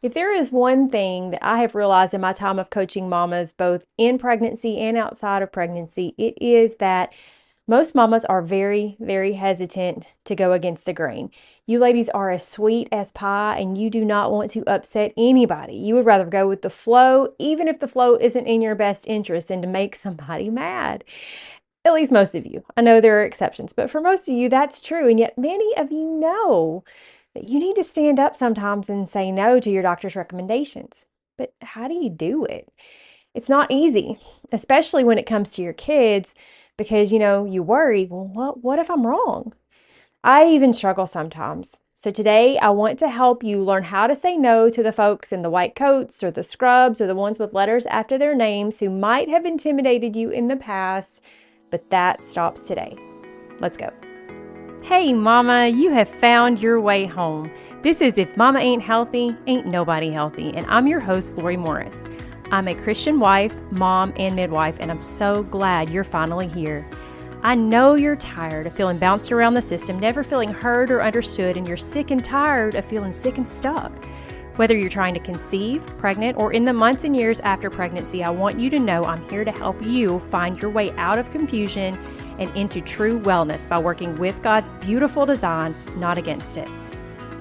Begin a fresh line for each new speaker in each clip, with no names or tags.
If there is one thing that I have realized in my time of coaching mamas, both in pregnancy and outside of pregnancy, it is that most mamas are very, very hesitant to go against the grain. You ladies are as sweet as pie and you do not want to upset anybody. You would rather go with the flow, even if the flow isn't in your best interest, than to make somebody mad. At least most of you. I know there are exceptions, but for most of you, that's true. And yet, many of you know that you need to stand up sometimes and say no to your doctor's recommendations. But how do you do it? It's not easy, especially when it comes to your kids, because you worry, well, what if I'm wrong? I even struggle sometimes. So today I want to help you learn how to say no to the folks in the white coats or the scrubs or the ones with letters after their names who might have intimidated you in the past, but that stops today. Let's go. Hey, Mama, you have found your way home. This is If Mama Ain't Healthy, Ain't Nobody Healthy, and I'm your host, Lori Morris. I'm a Christian wife, mom, and midwife, and I'm so glad you're finally here. I know you're tired of feeling bounced around the system, never feeling heard or understood, and you're sick and tired of feeling sick and stuck. Whether you're trying to conceive, pregnant, or in the months and years after pregnancy, I want you to know I'm here to help you find your way out of confusion and into true wellness by working with God's beautiful design, not against it.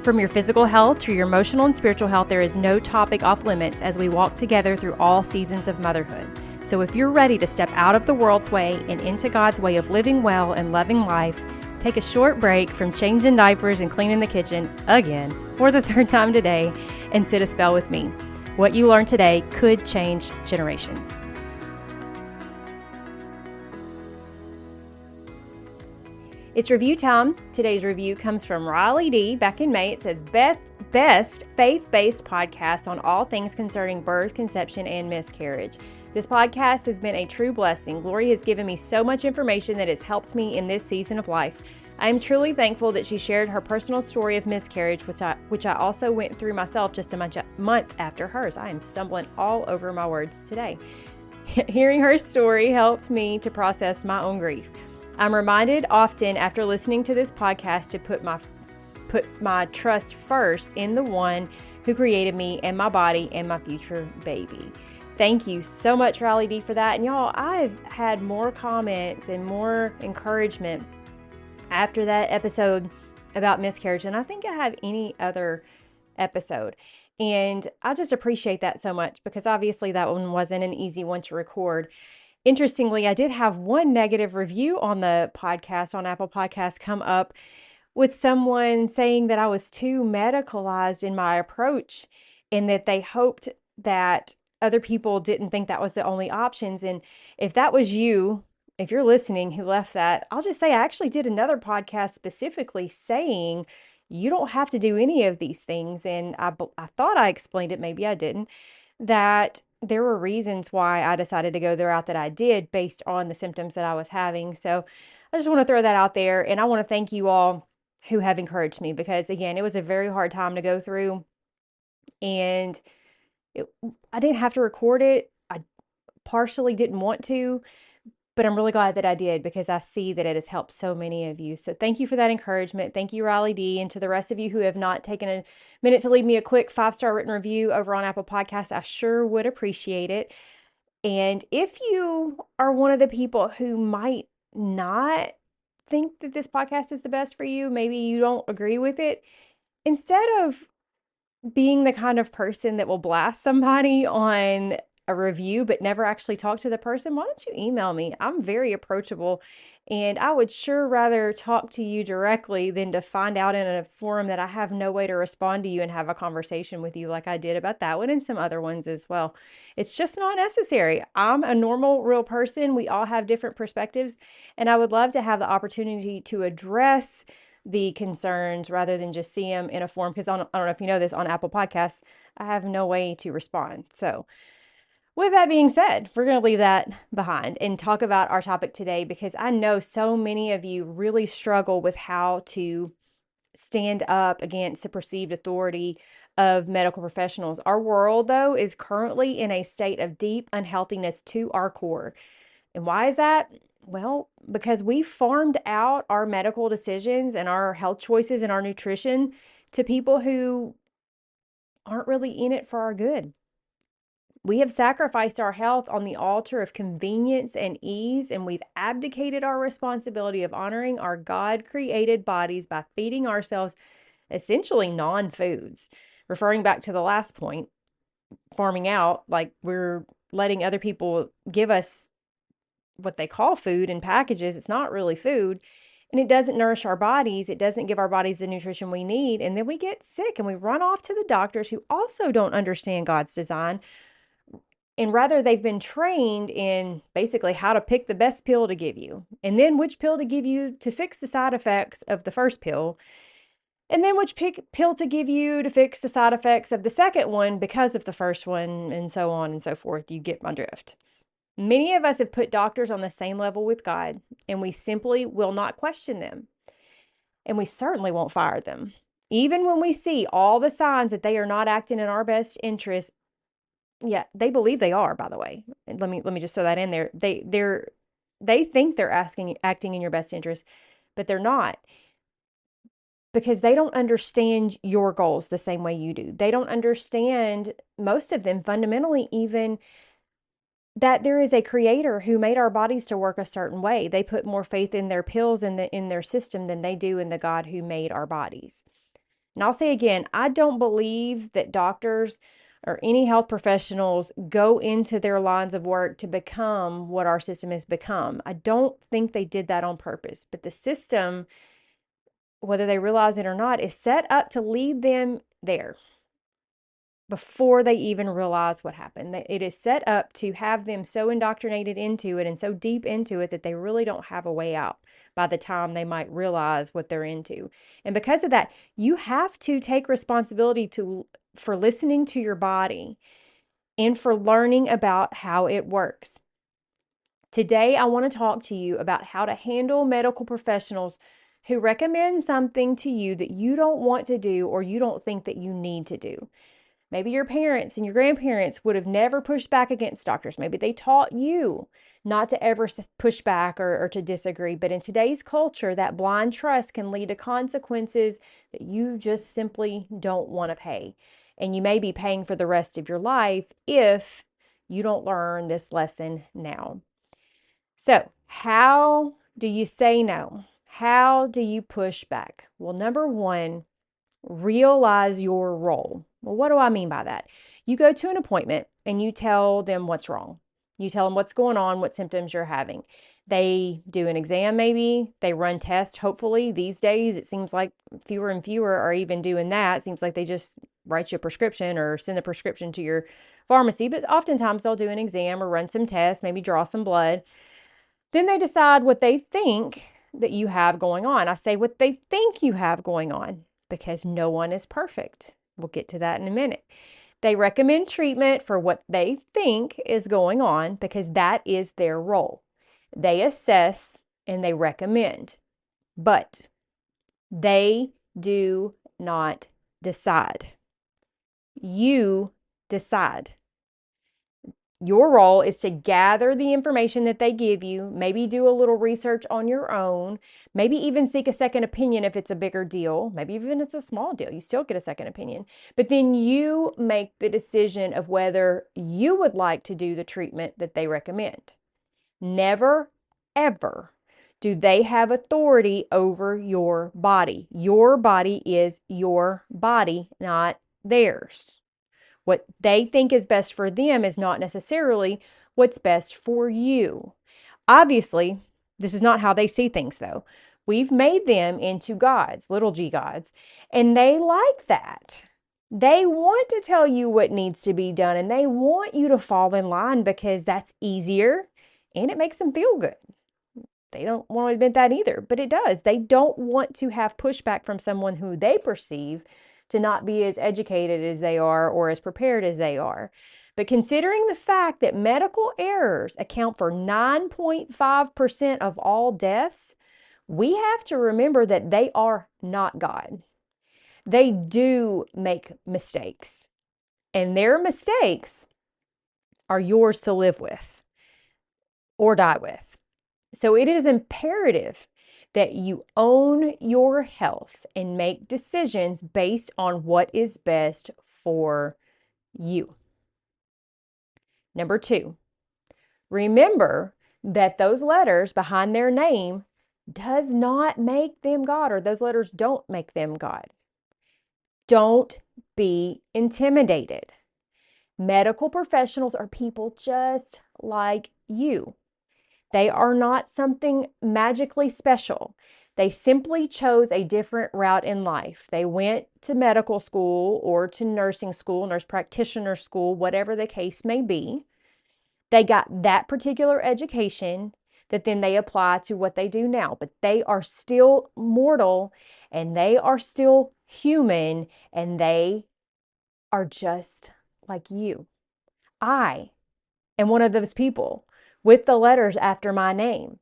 From your physical health to your emotional and spiritual health, there is no topic off limits as we walk together through all seasons of motherhood. So if you're ready to step out of the world's way and into God's way of living well and loving life, take a short break from changing diapers and cleaning the kitchen again for the third time today and sit a spell with me. What you learn today could change generations. It's review time. Today's review comes from Riley D. Back in May. It says, best faith-based podcast on all things concerning birth, conception, and miscarriage. This podcast has been a true blessing. Lori has given me so much information that has helped me in this season of life. I am truly thankful that she shared her personal story of miscarriage, which I also went through myself just a month after hers. I am stumbling all over my words today. Hearing her story helped me to process my own grief. I'm reminded often after listening to this podcast to put my trust first in the one who created me and my body and my future baby. Thank you so much, Riley D, for that. And y'all, I've had more comments and more encouragement after that episode about miscarriage than I think I have any other episode. And I just appreciate that so much because obviously that one wasn't an easy one to record. Interestingly, I did have one negative review on the podcast on Apple Podcasts come up with someone saying that I was too medicalized in my approach and that they hoped that other people didn't think that was the only options. And if that was you, if you're listening who left that, I'll just say I actually did another podcast specifically saying you don't have to do any of these things. And I thought I explained it, maybe I didn't, that there were reasons why I decided to go the route that I did based on the symptoms that I was having. So I just want to throw that out there. And I want to thank you all who have encouraged me because, again, it was a very hard time to go through. And I didn't have to record it. I partially didn't want to, but I'm really glad that I did because I see that it has helped so many of you. So thank you for that encouragement. Thank you, Riley D. And to the rest of you who have not taken a minute to leave me a quick 5-star written review over on Apple Podcasts, I sure would appreciate it. And if you are one of the people who might not think that this podcast is the best for you, maybe you don't agree with it, instead of being the kind of person that will blast somebody on a review but never actually talk to the person, why don't you email me? I'm very approachable and I would sure rather talk to you directly than to find out in a forum that I have no way to respond to you and have a conversation with you like I did about that one and some other ones as well. It's just not necessary. I'm a normal, real person. We all have different perspectives, and I would love to have the opportunity to address the concerns rather than just see them in a form, because I don't know if you know this, on Apple Podcasts, I have no way to respond. So with that being said, we're going to leave that behind and talk about our topic today because I know so many of you really struggle with how to stand up against the perceived authority of medical professionals. Our world, though, is currently in a state of deep unhealthiness to our core. And why is that? Well, because we farmed out our medical decisions and our health choices and our nutrition to people who aren't really in it for our good. We have sacrificed our health on the altar of convenience and ease, and we've abdicated our responsibility of honoring our God-created bodies by feeding ourselves essentially non-foods. Referring back to the last point, farming out, like we're letting other people give us what they call food in packages. It's not really food, and it doesn't nourish our bodies. It doesn't give our bodies the nutrition we need, and then we get sick and we run off to the doctors who also don't understand God's design. And rather, they've been trained in basically how to pick the best pill to give you, and then which pill to give you to fix the side effects of the first pill, and then which pill to give you to fix the side effects of the second one because of the first one, and so on and so forth. You get my drift. Many of us have put doctors on the same level with God, and we simply will not question them. And we certainly won't fire them. Even when we see all the signs that they are not acting in our best interest. Yeah, they believe they are, by the way. And let me just throw that in there. They think they're acting in your best interest, but they're not, because they don't understand your goals the same way you do. They don't understand, most of them fundamentally even, that there is a creator who made our bodies to work a certain way. They put more faith in their pills and in their system than they do in the God who made our bodies. And I'll say again, I don't believe that doctors or any health professionals go into their lines of work to become what our system has become. I don't think they did that on purpose, but the system, whether they realize it or not, is set up to lead them there before they even realize what happened. It is set up to have them so indoctrinated into it and so deep into it that they really don't have a way out by the time they might realize what they're into. And because of that, you have to take responsibility for listening to your body and for learning about how it works. Today, I want to talk to you about how to handle medical professionals who recommend something to you that you don't want to do or you don't think that you need to do. Maybe your parents and your grandparents would have never pushed back against doctors. Maybe they taught you not to ever push back or to disagree. But in today's culture, that blind trust can lead to consequences that you just simply don't want to pay. And you may be paying for the rest of your life if you don't learn this lesson now. So, how do you say no? How do you push back? Well, number one, realize your role. Well, what do I mean by that? You go to an appointment and you tell them what's wrong. You tell them what's going on, what symptoms you're having. They do an exam maybe. They run tests, hopefully. These days, it seems like fewer and fewer are even doing that. It seems like they just write you a prescription or send a prescription to your pharmacy. But oftentimes, they'll do an exam or run some tests, maybe draw some blood. Then they decide what they think that you have going on. I say what they think you have going on because no one is perfect. We'll get to that in a minute. They recommend treatment for what they think is going on because that is their role. They assess and they recommend, but they do not decide. You decide. Your role is to gather the information that they give you, maybe do a little research on your own, maybe even seek a second opinion if it's a bigger deal, maybe even if it's a small deal, you still get a second opinion. But then you make the decision of whether you would like to do the treatment that they recommend. Never, ever do they have authority over your body. Your body is your body, not theirs. What they think is best for them is not necessarily what's best for you. Obviously, this is not how they see things, though. We've made them into gods, little g gods, and they like that. They want to tell you what needs to be done, and they want you to fall in line because that's easier and it makes them feel good. They don't want to admit that either, but it does. They don't want to have pushback from someone who they perceive to not be as educated as they are or as prepared as they are. But considering the fact that medical errors account for 9.5% of all deaths, we have to remember that they are not God. They do make mistakes, and their mistakes are yours to live with or die with. So it is imperative that you own your health and make decisions based on what is best for you. Number 2, remember that those letters behind their name does not make them God, or those letters don't make them God. Don't be intimidated. Medical professionals are people just like you. They are not something magically special. They simply chose a different route in life. They went to medical school or to nursing school, nurse practitioner school, whatever the case may be. They got that particular education that then they apply to what they do now. But they are still mortal and they are still human and they are just like you. I am one of those people with the letters after my name.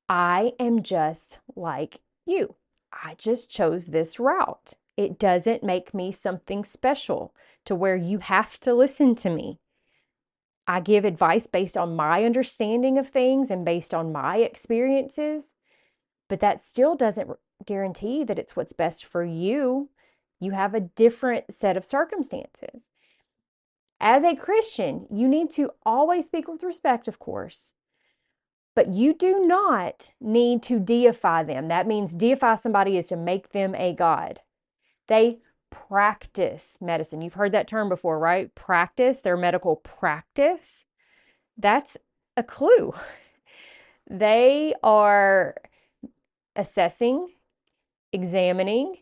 I am just like you. I just chose this route. It doesn't make me something special to where you have to listen to me. I give advice based on my understanding of things and based on my experiences, but that still doesn't guarantee that it's what's best for you. You have a different set of circumstances. As a Christian, you need to always speak with respect, of course, but you do not need to deify them. That means deify somebody is to make them a god. They practice medicine. You've heard that term before, right? Practice, their medical practice. That's a clue. They are assessing, examining,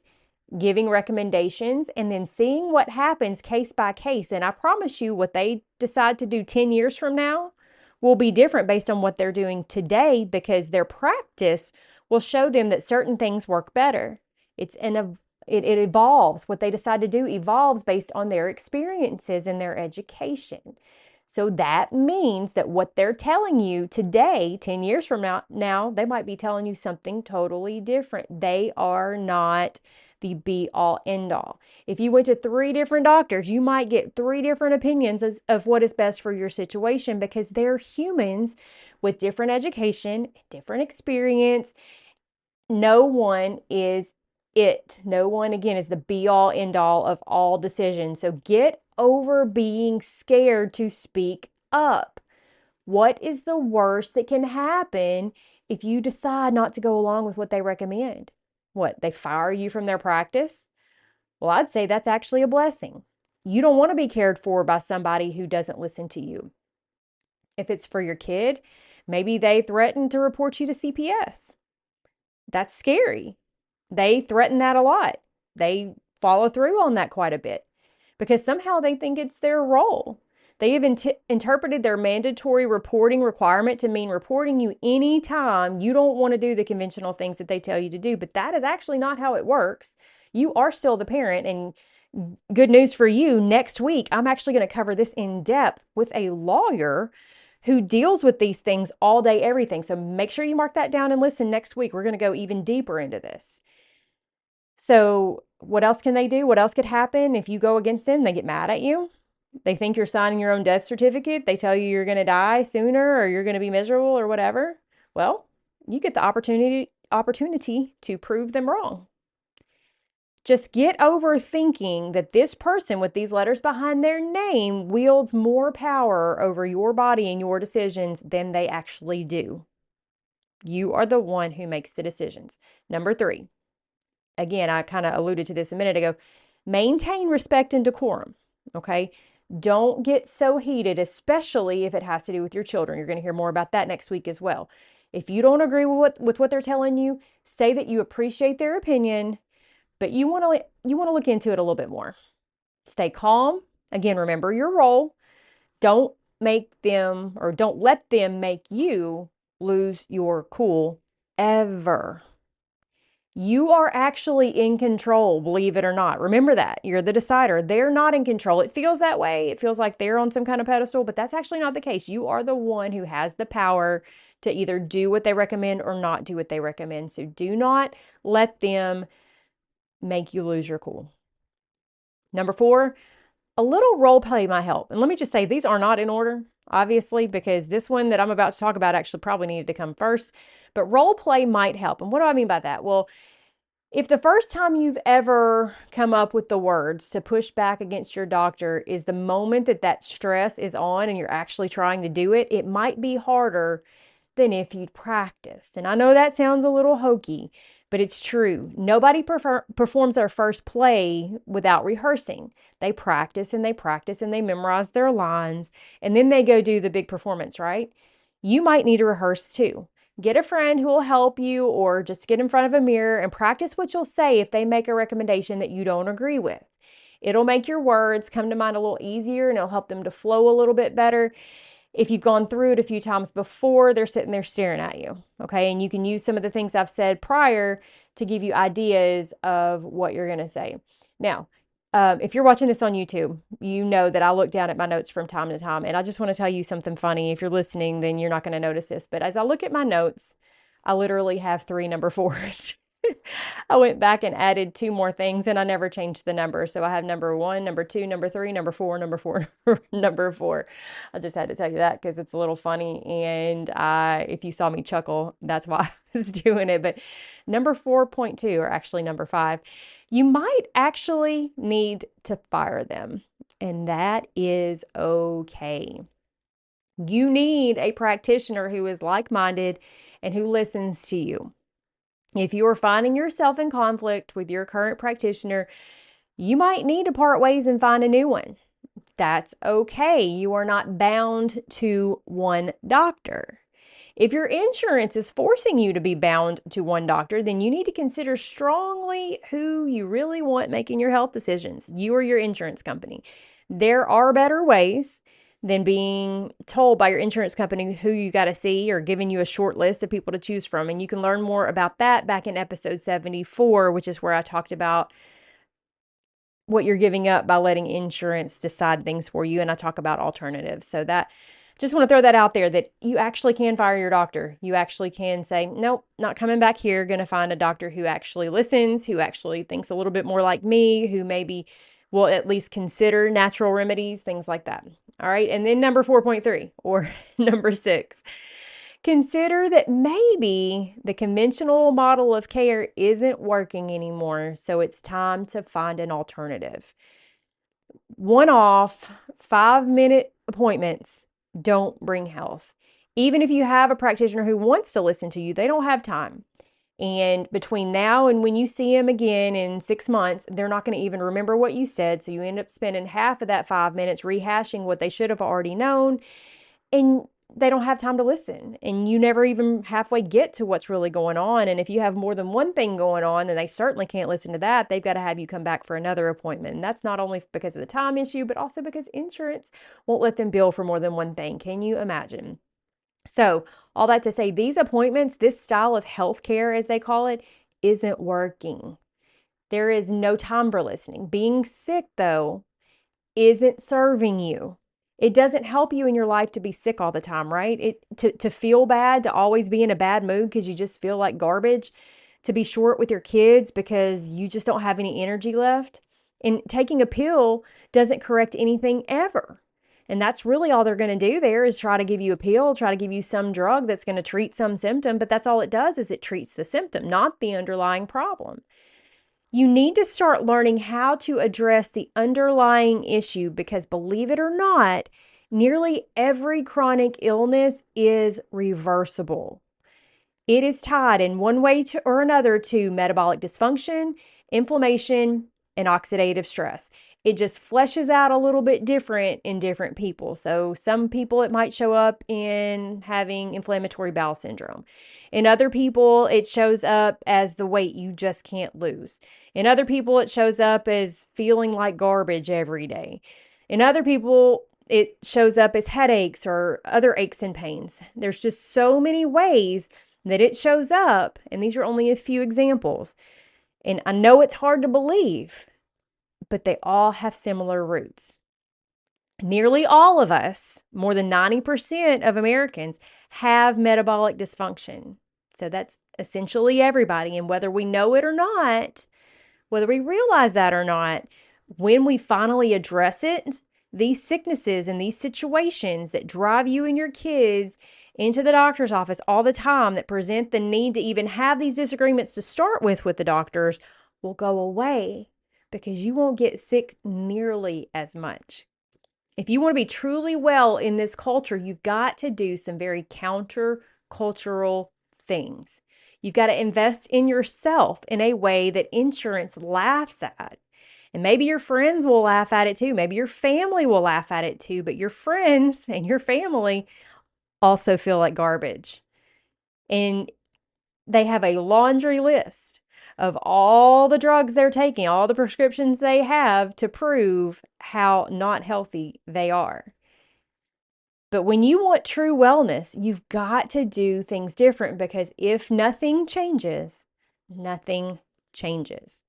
giving recommendations, and then seeing what happens case by case. And I promise you, what they decide to do 10 years from now will be different based on what they're doing today, because their practice will show them that certain things work better. It evolves. What they decide to do evolves based on their experiences and their education. So that means that what they're telling you today, 10 years from now, they might be telling you something totally different. They are not the be-all, end-all. If you went to 3 different doctors, you might get 3 different opinions of what is best for your situation, because they're humans with different education, different experience. No one is it. No one, again, is the be-all, end-all of all decisions. So get over being scared to speak up. What is the worst that can happen if you decide not to go along with what they recommend? What, they fire you from their practice? Well, I'd say that's actually a blessing. You don't want to be cared for by somebody who doesn't listen to you. If it's for your kid, maybe they threaten to report you to CPS. That's scary. They threaten that a lot. They follow through on that quite a bit because somehow they think it's their role. They have interpreted their mandatory reporting requirement to mean reporting you anytime you don't want to do the conventional things that they tell you to do. But that is actually not how it works. You are still the parent, and good news for you, next week, I'm actually going to cover this in depth with a lawyer who deals with these things all day, everything. So make sure you mark that down and listen next week. We're going to go even deeper into this. So what else can they do? What else could happen if you go against them? They get mad at you. They think you're signing your own death certificate. They tell you you're going to die sooner or you're going to be miserable or whatever. Well, you get the opportunity to prove them wrong. Just get over thinking that this person with these letters behind their name wields more power over your body and your decisions than they actually do. You are the one who makes the decisions. Number 3, again, I kind of alluded to this a minute ago, maintain respect and decorum, okay? Don't get so heated, especially if it has to do with your children. You're going to hear more about that next week as well. If you don't agree with what they're telling you, say that you appreciate their opinion, but you want to look into it a little bit more. Stay calm. Again, remember your role. Don't let them make you lose your cool ever. You are actually in control, believe it or not. Remember that. You're the decider. They're not in control. It feels that way. It feels like they're on some kind of pedestal, but that's actually not the case. You are the one who has the power to either do what they recommend or not do what they recommend. So do not let them make you lose your cool. Number 4, a little role play might help. And let me just say, these are not in order. obviously, because this one that I'm about to talk about actually probably needed to come first, but role play might help. And what do I mean by that? Well, if the first time you've ever come up with the words to push back against your doctor is the moment that stress is on and you're actually trying to do it, it might be harder than if you'd practiced. And I know that sounds a little hokey, but it's true. Nobody performs their first play without rehearsing. They practice and they practice and they memorize their lines, and then they go do the big performance, right? You might need to rehearse too. Get a friend who will help you, or just get in front of a mirror and practice what you'll say if they make a recommendation that you don't agree with. It'll make your words come to mind a little easier and it'll help them to flow a little bit better. If you've gone through it a few times before, they're sitting there staring at you, okay? And you can use some of the things I've said prior to give you ideas of what you're going to say. Now, if you're watching this on YouTube, you know that I look down at my notes from time to time, and I just want to tell you something funny. If you're listening, then you're not going to notice this, but as I look at my notes, I literally have 3 number 4s. I went back and added 2 more things, and I never changed the number. So I have number 1, number 2, number 3, number 4, number 4, number 4. I just had to tell you that because it's a little funny. And if you saw me chuckle, that's why I was doing it. But number 4.2, or actually number 5, you might actually need to fire them. And that is okay. You need a practitioner who is like-minded and who listens to you. If you are finding yourself in conflict with your current practitioner, you might need to part ways and find a new one. That's okay. You are not bound to one doctor. If your insurance is forcing you to be bound to one doctor, then you need to consider strongly who you really want making your health decisions, you or your insurance company. There are better ways than being told by your insurance company who you got to see, or giving you a short list of people to choose from. And you can learn more about that back in episode 74, which is where I talked about what you're giving up by letting insurance decide things for you. And I talk about alternatives. So that, just want to throw that out there, that you actually can fire your doctor. You actually can say, nope, not coming back here. Going to find a doctor who actually listens, who actually thinks a little bit more like me, who maybe will at least consider natural remedies, things like that. All right. And then number 4.3, or number 6, consider that maybe the conventional model of care isn't working anymore. So it's time to find an alternative. One-off 5-minute appointments don't bring health. Even if you have a practitioner who wants to listen to you, they don't have time. And between now and when you see them again in 6 months, they're not going to even remember what you said. So you end up spending half of that 5 minutes rehashing what they should have already known. And they don't have time to listen. And you never even halfway get to what's really going on. And if you have more than one thing going on, then they certainly can't listen to that. They've got to have you come back for another appointment. And that's not only because of the time issue, but also because insurance won't let them bill for more than one thing. Can you imagine? So all that to say, these appointments, this style of healthcare, as they call it, isn't working. There is no time for listening. Being sick, though, isn't serving you. It doesn't help you in your life to be sick all the time, right? To feel bad, to always be in a bad mood because you just feel like garbage, to be short with your kids because you just don't have any energy left. And taking a pill doesn't correct anything ever. And that's really all they're going to do there, is try to give you a pill, try to give you some drug that's going to treat some symptom. But that's all it does, is it treats the symptom, not the underlying problem. You need to start learning how to address the underlying issue, because believe it or not, nearly every chronic illness is reversible. It is tied in one way or another to metabolic dysfunction, inflammation, and oxidative stress. It just fleshes out a little bit different in different people. So some people, it might show up in having inflammatory bowel syndrome. In other people, it shows up as the weight you just can't lose. In other people, it shows up as feeling like garbage every day. In other people, it shows up as headaches or other aches and pains. There's just so many ways that it shows up, and these are only a few examples. And I know it's hard to believe, but they all have similar roots. Nearly all of us, more than 90% of Americans, have metabolic dysfunction. So that's essentially everybody. And whether we know it or not, whether we realize that or not, when we finally address it, these sicknesses and these situations that drive you and your kids into the doctor's office all the time, that present the need to even have these disagreements to start with the doctors, will go away because you won't get sick nearly as much. If you want to be truly well in this culture, you've got to do some very counter-cultural things. You've got to invest in yourself in a way that insurance laughs at. And maybe your friends will laugh at it too. Maybe your family will laugh at it too. But your friends and your family also feel like garbage. And they have a laundry list of all the drugs they're taking, all the prescriptions they have to prove how not healthy they are. But when you want true wellness, you've got to do things different, because if nothing changes, nothing changes.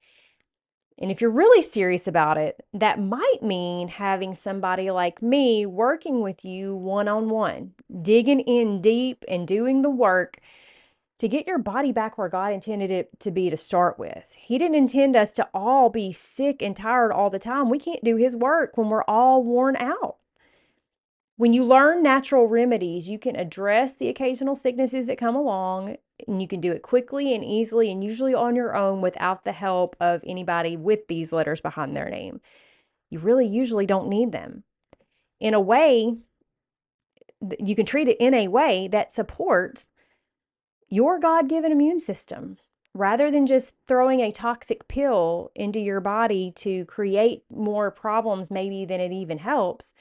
And if you're really serious about it, that might mean having somebody like me working with you one-on-one, digging in deep and doing the work to get your body back where God intended it to be to start with. He didn't intend us to all be sick and tired all the time. We can't do His work when we're all worn out. When you learn natural remedies, you can address the occasional sicknesses that come along, and you can do it quickly and easily and usually on your own without the help of anybody with these letters behind their name. You really usually don't need them. In a way, you can treat it in a way that supports your God-given immune system, rather than just throwing a toxic pill into your body to create more problems maybe than it even helps.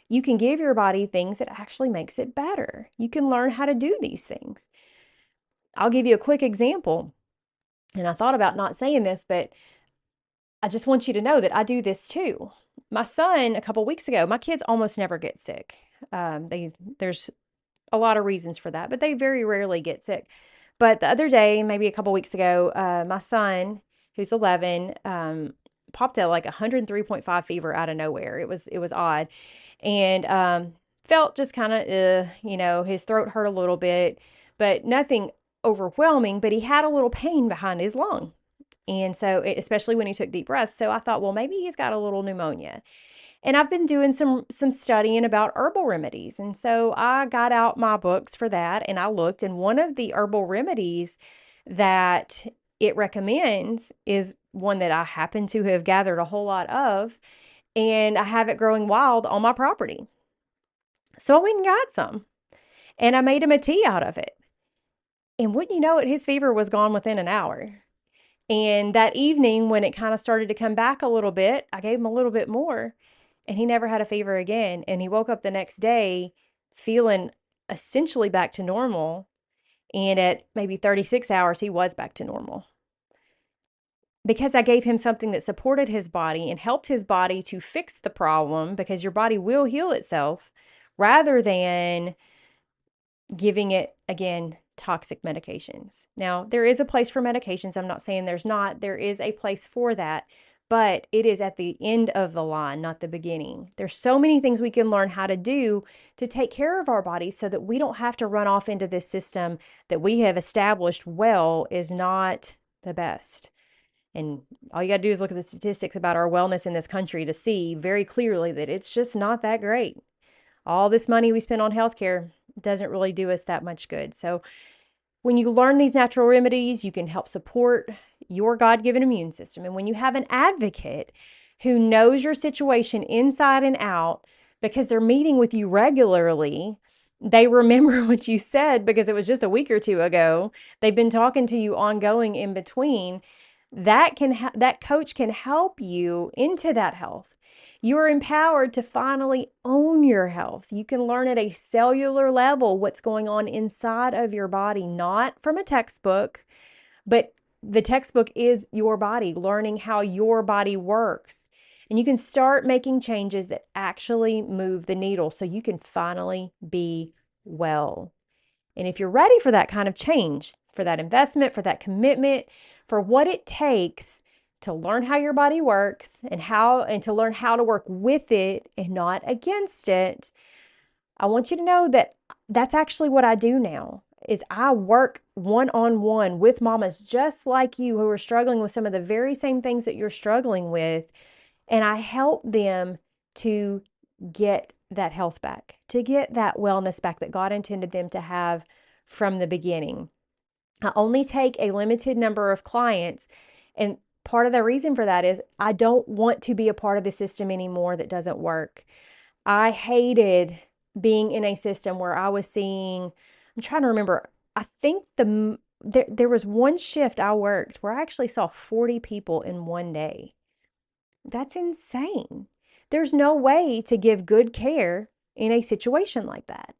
You can give your body things that actually makes it better. You can learn how to do these things. I'll give you a quick example. And I thought about not saying this, but I just want you to know that I do this too. My son, a couple weeks ago, my kids almost never get sick. There's a lot of reasons for that, but they very rarely get sick. But the other day, maybe a couple weeks ago, my son, who's 11, popped at like 103.5 fever out of nowhere. It was odd, and felt just kind of, his throat hurt a little bit, but nothing overwhelming. But he had a little pain behind his lung, and so especially when he took deep breaths. So I thought, well, maybe he's got a little pneumonia. And I've been doing some studying about herbal remedies. And so I got out my books for that, and I looked, and one of the herbal remedies that it recommends is one that I happen to have gathered a whole lot of, and I have it growing wild on my property. So I went and got some, and I made him a tea out of it. And wouldn't you know it, his fever was gone within an hour. And that evening, when it kind of started to come back a little bit, I gave him a little bit more. And he never had a fever again. And he woke up the next day feeling essentially back to normal. And at maybe 36 hours, he was back to normal. Because I gave him something that supported his body and helped his body to fix the problem, because your body will heal itself, rather than giving it, again, toxic medications. Now, there is a place for medications. I'm not saying there's not. There is a place for that. But it is at the end of the line, not the beginning. There's so many things we can learn how to do to take care of our bodies so that we don't have to run off into this system that we have established well is not the best. And all you got to do is look at the statistics about our wellness in this country to see very clearly that it's just not that great. All this money we spend on healthcare doesn't really do us that much good. So when you learn these natural remedies, you can help support your God-given immune system. And when you have an advocate who knows your situation inside and out, because they're meeting with you regularly, they remember what you said because it was just a week or two ago. They've been talking to you ongoing in between. That coach can help you into that health. You are empowered to finally own your health. You can learn at a cellular level what's going on inside of your body, not from a textbook, but the textbook is your body, learning how your body works. And you can start making changes that actually move the needle so you can finally be well. And if you're ready for that kind of change, for that investment, for that commitment, for what it takes to learn how your body works and to learn how to work with it and not against it, I want you to know that that's actually what I do now. Is I work one-on-one with mamas just like you who are struggling with some of the very same things that you're struggling with, and I help them to get that health back, to get that wellness back that God intended them to have from the beginning. I only take a limited number of clients, and part of the reason for that is I don't want to be a part of the system anymore that doesn't work. I hated being in a system where I was seeing, I'm trying to remember, I think there was one shift I worked where I actually saw 40 people in one day. That's insane. There's no way to give good care in a situation like that.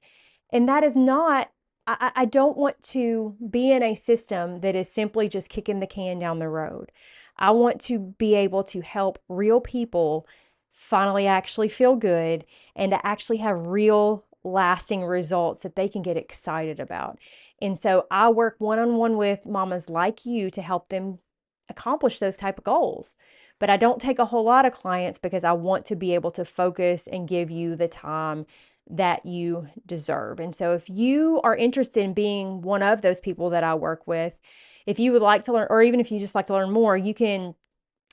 And that is not, I don't want to be in a system that is simply just kicking the can down the road. I want to be able to help real people finally actually feel good and to actually have real lasting results that they can get excited about. And so I work one-on-one with mamas like you to help them accomplish those type of goals. But I don't take a whole lot of clients because I want to be able to focus and give you the time that you deserve. And so if you are interested in being one of those people that I work with, if you would like to learn, or even if you just like to learn more, you can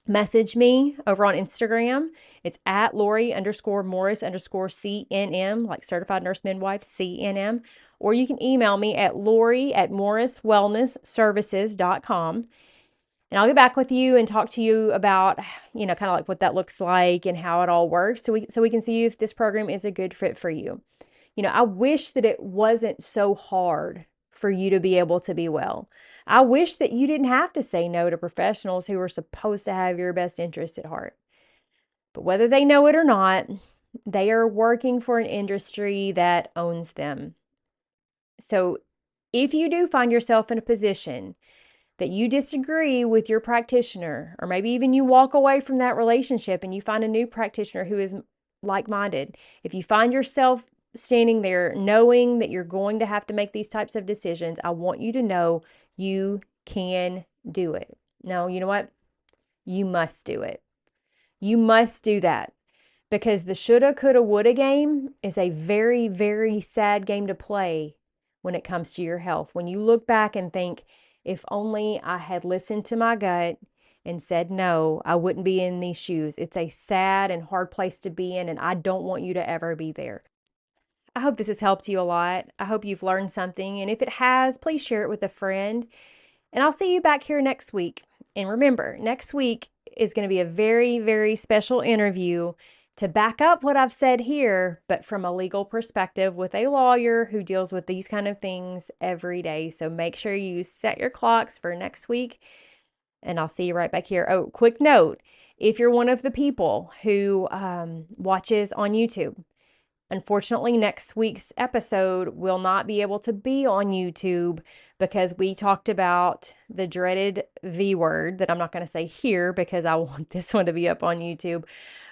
message me over on Instagram. It's at Lori_Morris_CNM, like certified nurse midwife, CNM. Or you can email me at Lori@morriswellnessservices.com. And I'll get back with you and talk to you about, kind of like what that looks like and how it all works so we can see if this program is a good fit for you. I wish that it wasn't so hard for you to be able to be well. I wish that you didn't have to say no to professionals who are supposed to have your best interest at heart. But whether they know it or not, they are working for an industry that owns them. So if you do find yourself in a position that you disagree with your practitioner, or maybe even you walk away from that relationship and you find a new practitioner who is like-minded, if you find yourself standing there knowing that you're going to have to make these types of decisions, I want you to know you can do it. No, you know what? You must do it. You must do that, because the shoulda, coulda, woulda game is a very, very sad game to play when it comes to your health. When you look back and think, if only I had listened to my gut and said no, I wouldn't be in these shoes. It's a sad and hard place to be in, and I don't want you to ever be there. I hope this has helped you a lot. I hope you've learned something, and if it has, please share it with a friend. And I'll see you back here next week. And remember, next week is going to be a very, very special interview to back up what I've said here, but from a legal perspective with a lawyer who deals with these kind of things every day. So make sure you set your clocks for next week, and I'll see you right back here. Oh, quick note, if you're one of the people who watches on YouTube, unfortunately, next week's episode will not be able to be on YouTube because we talked about the dreaded V word that I'm not going to say here because I want this one to be up on YouTube.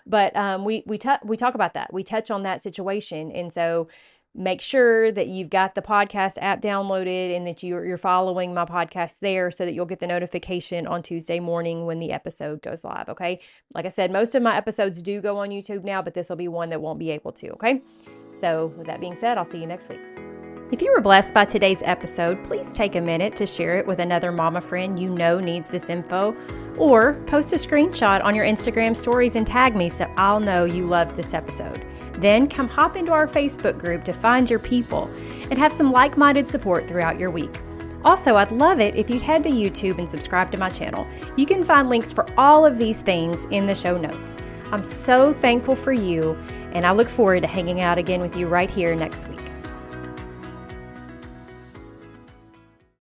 But we talk about that. We touch on that situation. And so make sure that you've got the podcast app downloaded and that you're following my podcast there so that you'll get the notification on Tuesday morning when the episode goes live, okay? Like I said, most of my episodes do go on YouTube now, but this will be one that won't be able to, okay? So with that being said, I'll see you next week. If you were blessed by today's episode, please take a minute to share it with another mama friend you know needs this info, or post a screenshot on your Instagram stories and tag me so I'll know you loved this episode. Then come hop into our Facebook group to find your people and have some like-minded support throughout your week. Also, I'd love it if you'd head to YouTube and subscribe to my channel. You can find links for all of these things in the show notes. I'm so thankful for you, and I look forward to hanging out again with you right here next week.